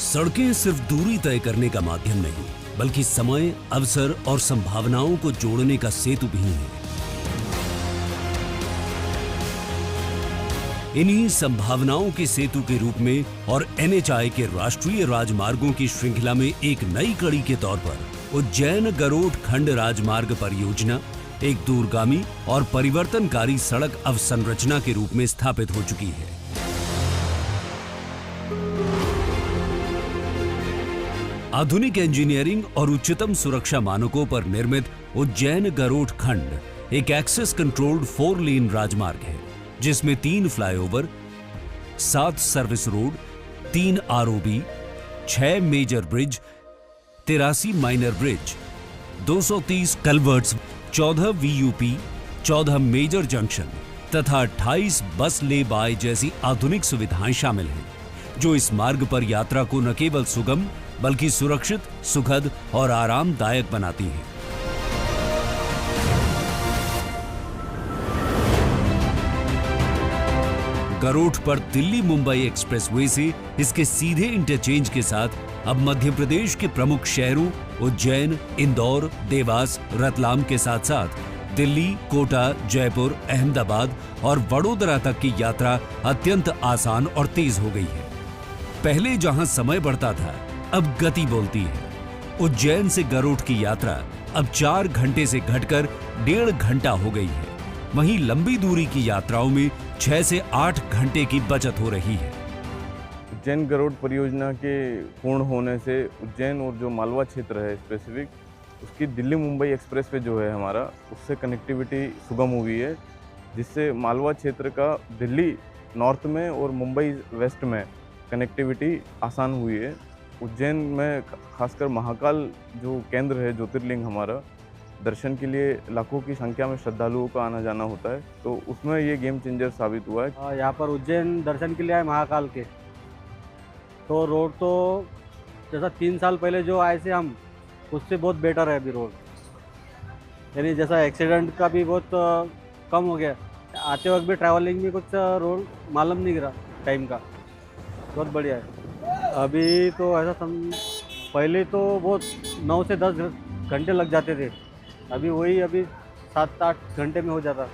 सड़कें सिर्फ दूरी तय करने का माध्यम नहीं, बल्कि समय, अवसर और संभावनाओं को जोड़ने का सेतु भी हैं। इन्हीं संभावनाओं के सेतु के रूप में और NHAI के राष्ट्रीय राजमार्गों की श्रृंखला में एक नई कड़ी के तौर पर उज्जैन गरोठ खंड राजमार्ग परियोजना एक दूरगामी और परिवर्तनकारी सड़क अवसंरचना के रूप में स्थापित हो चुकी है। आधुनिक इंजीनियरिंग और उच्चतम सुरक्षा मानकों पर निर्मित उज्जैन गरोठ खंड एक एक्सेस कंट्रोल्ड 4 लेन राजमार्ग है, जिसमें 3 flyover, 7 service road, 3 ROB, 6 major bridge, 83 minor bridge, 230 culverts, 14 VUP, 14 major junction तथा 28 बस ले बाय जैसी आधुनिक सुविधाएं शामिल हैं, जो इस मार्ग पर यात्रा को न केवल सुगम बल्कि सुरक्षित, सुखद और आरामदायक बनाती हैं। गरोठ पर दिल्ली मुंबई एक्सप्रेसवे से इसके सीधे इंटरचेंज के साथ अब मध्य प्रदेश के प्रमुख शहरों उज्जैन, इंदौर, देवास, रतलाम के साथ साथ दिल्ली, कोटा, जयपुर, अहमदाबाद और वडोदरा तक की यात्रा अत्यंत आसान और तेज हो गई है। पहले जहां समय बढ़ता था, अब गति बोलती है। उज्जैन से गरोठ की यात्रा अब 4 घंटे से घटकर 1.5 घंटा हो गई है। वहीं लंबी दूरी की यात्राओं में 6 से 8 घंटे की बचत हो रही है। उज्जैन गरोठ परियोजना के पूर्ण होने से उज्जैन और जो मालवा क्षेत्र है स्पेसिफिक, उसकी दिल्ली मुंबई एक्सप्रेस पे जो है हमारा, उससे कनेक्टिविटी सुगम हुई है, जिससे मालवा क्षेत्र का दिल्ली नॉर्थ में और मुंबई वेस्ट में कनेक्टिविटी आसान हुई है। उज्जैन में खासकर महाकाल जो केंद्र है, ज्योतिर्लिंग हमारा, दर्शन के लिए लाखों की संख्या में श्रद्धालुओं का आना जाना होता है, तो उसमें ये गेम चेंजर साबित हुआ है। यहाँ पर उज्जैन दर्शन के लिए आए महाकाल के, तो रोड तो जैसा 3 साल पहले जो आए थे हम, उससे बहुत बेटर है अभी रोड। यानी जैसा एक्सीडेंट का भी बहुत कम हो गया, आते वक्त भी ट्रैवलिंग में कुछ रोड मालूम नहीं गिरा टाइम का, बहुत बढ़िया है। अभी तो ऐसा पहले तो बहुत 9 से 10 घंटे लग जाते थे, अभी 7-8 घंटे में हो जाता।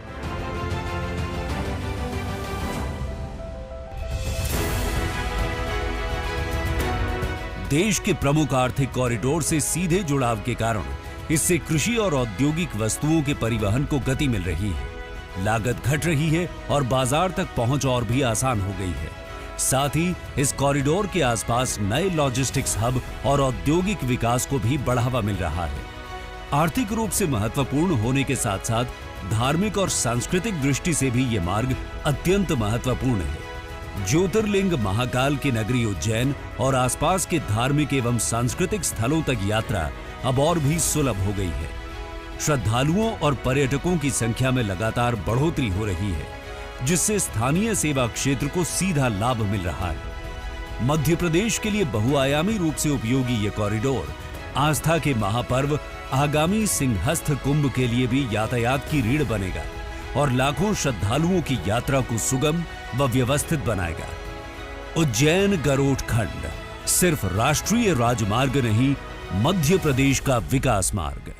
देश के प्रमुख आर्थिक कॉरिडोर से सीधे जुड़ाव के कारण इससे कृषि और औद्योगिक वस्तुओं के परिवहन को गति मिल रही है, लागत घट रही है और बाजार तक पहुंच और भी आसान हो गई है। साथ ही इस कॉरिडोर के आसपास नए लॉजिस्टिक्स हब और औद्योगिक विकास को भी बढ़ावा मिल रहा है। आर्थिक रूप से महत्वपूर्ण होने के साथ साथ धार्मिक और सांस्कृतिक दृष्टि से भी ये मार्ग अत्यंत महत्वपूर्ण है। ज्योतिर्लिंग महाकाल की नगरी उज्जैन और आसपास के धार्मिक एवं सांस्कृतिक स्थलों तक यात्रा अब और भी सुलभ हो गई है। श्रद्धालुओं और पर्यटकों की संख्या में लगातार बढ़ोतरी हो रही है, जिससे स्थानीय सेवा क्षेत्र को सीधा लाभ मिल रहा है। मध्य प्रदेश के लिए बहुआयामी रूप से उपयोगी ये कॉरिडोर आस्था के महापर्व आगामी सिंहस्थ कुंभ के लिए भी यातायात की रीढ़ बनेगा और लाखों श्रद्धालुओं की यात्रा को सुगम व व्यवस्थित बनाएगा। उज्जैन गरोठ खंड सिर्फ राष्ट्रीय राजमार्ग नहीं, मध्य प्रदेश का विकास मार्ग।